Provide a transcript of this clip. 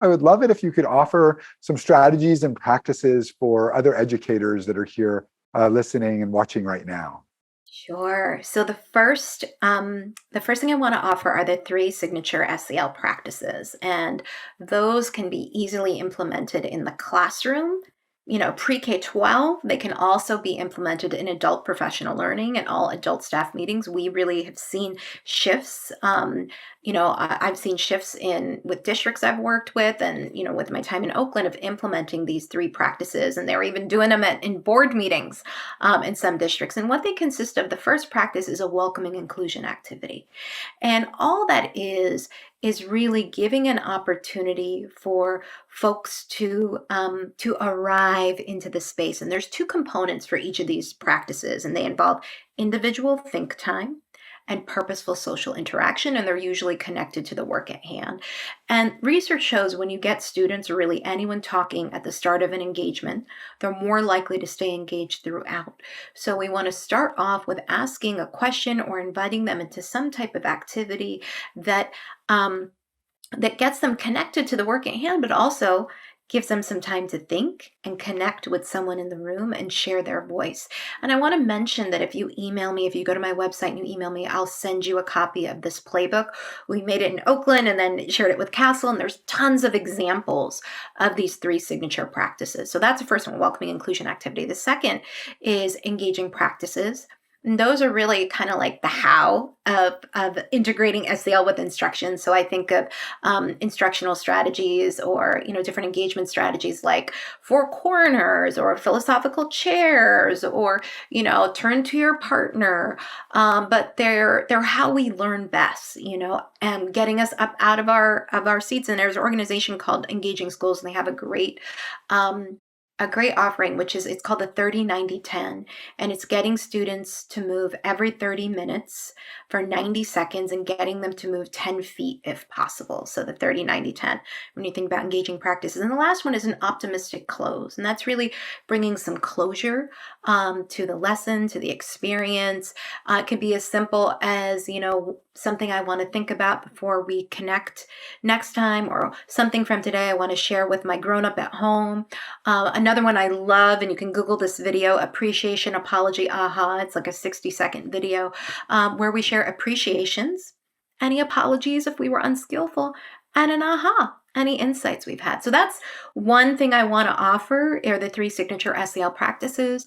I would love it if you could offer some strategies and practices for other educators that are here listening and watching right now. Sure. So the first thing I want to offer are the three signature SEL practices, and those can be easily implemented in the classroom. Pre-K 12, they can also be implemented in adult professional learning and all adult staff meetings. We really have seen shifts. I've seen shifts in with districts I've worked with, and with my time in Oakland, of implementing these three practices, and they're even doing them in board meetings in some districts. And what they consist of, the first practice is a welcoming inclusion activity. And all that is really giving an opportunity for folks to arrive into the space. And there's two components for each of these practices, and they involve individual think time and purposeful social interaction, and they're usually connected to the work at hand. And research shows when you get students, or really anyone, talking at the start of an engagement, they're more likely to stay engaged throughout. So we want to start off with asking a question or inviting them into some type of activity that that gets them connected to the work at hand, but also gives them some time to think and connect with someone in the room and share their voice. And I want to mention that if you email me, if you go to my website and you email me, I'll send you a copy of this playbook. We made it in Oakland and then shared it with Castle, and there's tons of examples of these three signature practices. So that's the first one, welcoming inclusion activity. The second is engaging practices. And those are really kind of like the how of integrating SEL with instruction. So I think of instructional strategies, or different engagement strategies like four corners or philosophical chairs, or turn to your partner. But they're how we learn best. And getting us up out of our seats. And there's an organization called Engaging Schools, and they have a great offering, which is, it's called the 30-90-10, and it's getting students to move every 30 minutes for 90 seconds and getting them to move 10 feet if possible. So the 30-90-10, when you think about engaging practices. And the last one is an optimistic close, and that's really bringing some closure to the lesson, to the experience. It can be as simple as, something I want to think about before we connect next time, or something from today I want to share with my grown-up at home. Another one I love, and you can Google this video, Appreciation, Apology, Aha. It's like a 60-second video where we share appreciations, any apologies if we were unskillful, and an aha, any insights we've had. So that's one thing I want to offer, are the three signature SEL practices.